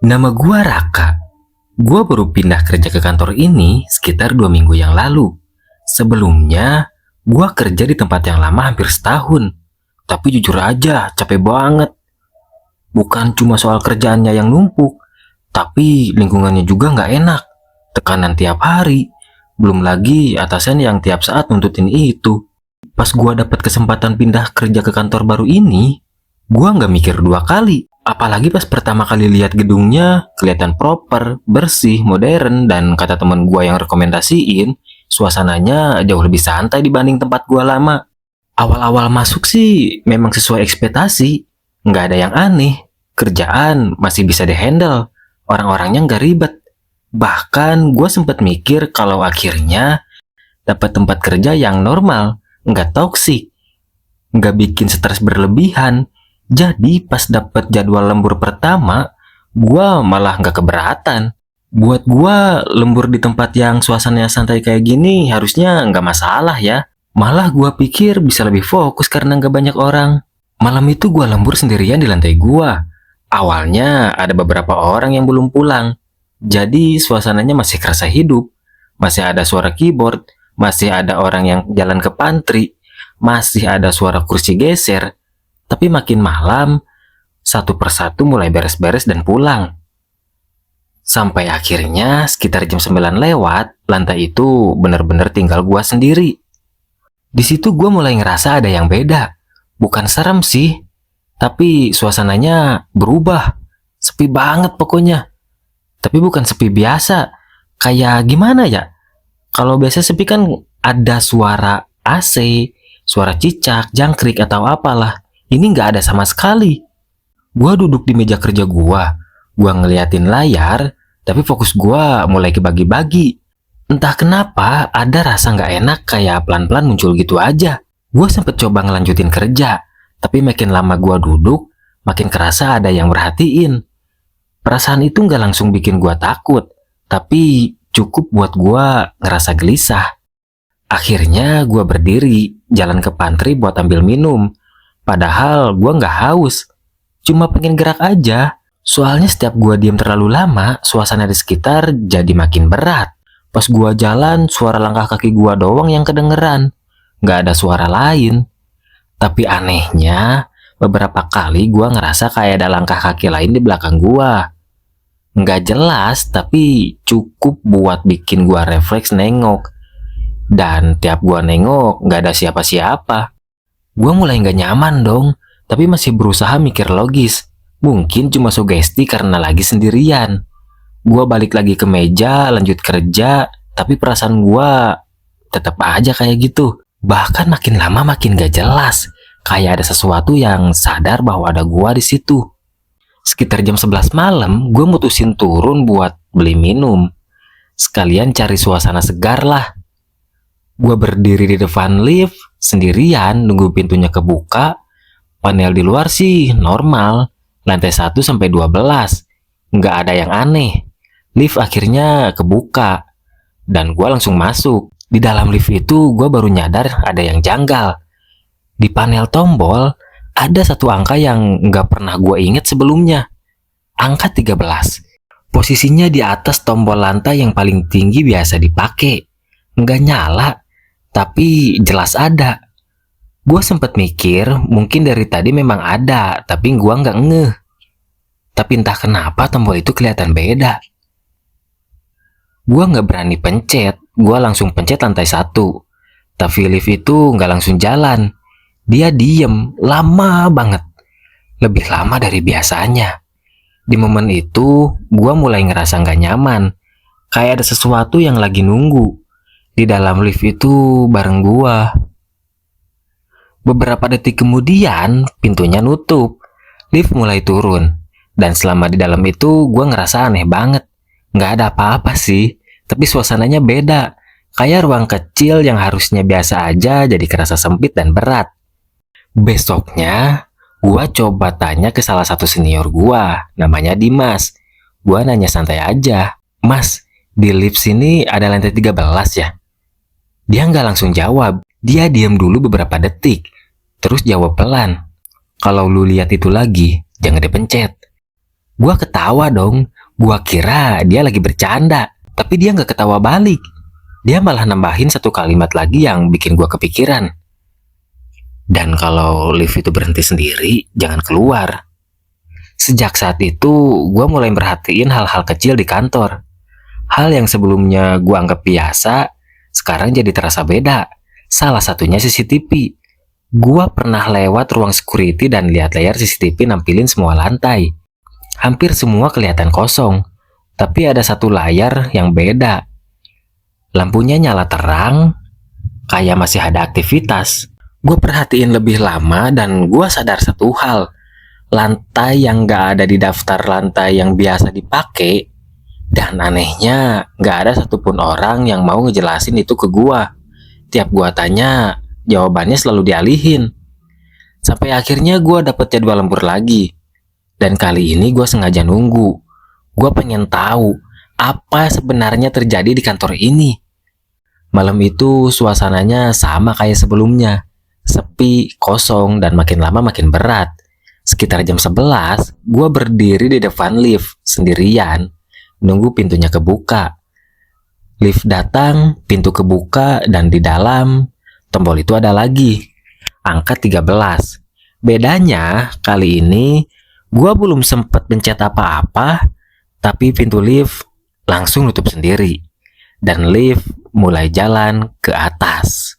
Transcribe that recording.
Nama gua Raka. Gua baru pindah kerja ke kantor ini sekitar 2 minggu yang lalu. Sebelumnya, gua kerja di tempat yang lama hampir setahun. Tapi jujur aja, capek banget. Bukan cuma soal kerjaannya yang numpuk, tapi lingkungannya juga nggak enak. Tekanan tiap hari, belum lagi atasan yang tiap saat nuntutin itu. Pas gua dapat kesempatan pindah kerja ke kantor baru ini, gua nggak mikir dua kali. Apalagi pas pertama kali lihat gedungnya, kelihatan proper, bersih, modern, dan kata teman gua yang rekomendasiin, suasananya jauh lebih santai dibanding tempat gua lama. Awal-awal masuk sih memang sesuai ekspektasi, nggak ada yang aneh. Kerjaan masih bisa dihandle, orang-orangnya nggak ribet. Bahkan gue sempet mikir kalau akhirnya dapat tempat kerja yang normal, nggak toksik, nggak bikin stres berlebihan. Jadi pas dapat jadwal lembur pertama, gue malah nggak keberatan. Buat gue lembur di tempat yang suasananya santai kayak gini harusnya nggak masalah ya. Malah gue pikir bisa lebih fokus karena nggak banyak orang. Malam itu gue lembur sendirian di lantai gue. Awalnya ada beberapa orang yang belum pulang. Jadi suasananya masih kerasa hidup. Masih ada suara keyboard, masih ada orang yang jalan ke pantry, masih ada suara kursi geser. Tapi makin malam, satu persatu mulai beres-beres dan pulang. Sampai akhirnya sekitar jam 9 lewat, lantai itu bener-bener tinggal gua sendiri. Di situ gua mulai ngerasa ada yang beda. Bukan serem sih, tapi suasananya berubah. Sepi banget pokoknya. Tapi bukan sepi biasa. Kayak gimana ya? Kalau biasa sepi kan ada suara AC, suara cicak, jangkrik atau apalah. Ini nggak ada sama sekali. Gua duduk di meja kerja gua ngeliatin layar, tapi fokus gua mulai kebagi-bagi. Entah kenapa ada rasa nggak enak kayak pelan-pelan muncul gitu aja. Gua sempet coba ngelanjutin kerja, tapi makin lama gua duduk, makin kerasa ada yang merhatiin. Perasaan itu nggak langsung bikin gua takut, tapi cukup buat gua ngerasa gelisah. Akhirnya gua berdiri, jalan ke pantry buat ambil minum. Padahal gua nggak haus, cuma pengen gerak aja. Soalnya setiap gua diam terlalu lama, suasana di sekitar jadi makin berat. Pas gua jalan, suara langkah kaki gua doang yang kedengeran. Nggak ada suara lain. Tapi anehnya, beberapa kali gua ngerasa kayak ada langkah kaki lain di belakang gua. Nggak jelas, tapi cukup buat bikin gua refleks nengok. Dan tiap gua nengok, nggak ada siapa-siapa. Gua mulai nggak nyaman dong, tapi masih berusaha mikir logis. Mungkin cuma sugesti karena lagi sendirian. Gua balik lagi ke meja, lanjut kerja, tapi perasaan gua tetap aja kayak gitu. Bahkan makin lama makin gak jelas, kayak ada sesuatu yang sadar bahwa ada gua di situ. Sekitar jam 11 malam, gua mutusin turun buat beli minum. Sekalian cari suasana segar lah. Gua berdiri di depan lift, sendirian, nunggu pintunya kebuka. Panel di luar sih normal, lantai 1 sampai 12. Nggak ada yang aneh. Lift akhirnya kebuka, dan gua langsung masuk. Di dalam lift itu, gua baru nyadar ada yang janggal. Di panel tombol, ada satu angka yang nggak pernah gua inget sebelumnya. Angka 13. Posisinya di atas tombol lantai yang paling tinggi biasa dipakai. Nggak nyala, tapi jelas ada. Gue sempet mikir mungkin dari tadi memang ada, tapi gue nggak ngeh. Tapi entah kenapa tombol itu kelihatan beda. Gue nggak berani pencet, gue langsung pencet lantai 1. Tapi lift itu nggak langsung jalan. Dia diem, lama banget. Lebih lama dari biasanya. Di momen itu, gue mulai ngerasa nggak nyaman. Kayak ada sesuatu yang lagi nunggu di dalam lift itu bareng gua. Beberapa detik kemudian, pintunya nutup. Lift mulai turun. Dan selama di dalam itu, gua ngerasa aneh banget. Nggak ada apa-apa sih, tapi suasananya beda. Kayak ruang kecil yang harusnya biasa aja jadi kerasa sempit dan berat. Besoknya, gua coba tanya ke salah satu senior gua, namanya Dimas. Gua nanya santai aja, "Mas, di lift sini ada lantai 13 ya?" Dia nggak langsung jawab. Dia diam dulu beberapa detik, terus jawab pelan, "Kalau lu lihat itu lagi, jangan dipencet." Gua ketawa dong. Gua kira dia lagi bercanda, tapi dia nggak ketawa balik. Dia malah nambahin satu kalimat lagi yang bikin gua kepikiran. Dan kalau lift itu berhenti sendiri, jangan keluar. Sejak saat itu, gua mulai merhatiin hal-hal kecil di kantor. Hal yang sebelumnya gua anggap biasa, sekarang jadi terasa beda. Salah satunya CCTV. Gua pernah lewat ruang security dan lihat layar CCTV nampilin semua lantai. Hampir semua kelihatan kosong, tapi ada satu layar yang beda. Lampunya nyala terang, kayak masih ada aktivitas. Gue perhatiin lebih lama dan gue sadar satu hal. Lantai yang gak ada di daftar lantai yang biasa dipakai, dan anehnya gak ada satupun orang yang mau ngejelasin itu ke gue. Tiap gue tanya, jawabannya selalu dialihin. Sampai akhirnya gue dapet jadwal lembur lagi. Dan kali ini gue sengaja nunggu. Gue pengen tahu apa sebenarnya terjadi di kantor ini. Malam itu suasananya sama kayak sebelumnya. Sepi, kosong, dan makin lama makin berat. Sekitar jam 11, gue berdiri di depan lift sendirian. Nunggu pintunya kebuka. Lift datang, pintu kebuka, dan di dalam tombol itu ada lagi. Angka 13. Bedanya kali ini gua belum sempat pencet apa-apa, tapi pintu lift langsung nutup sendiri. Dan lift mulai jalan ke atas.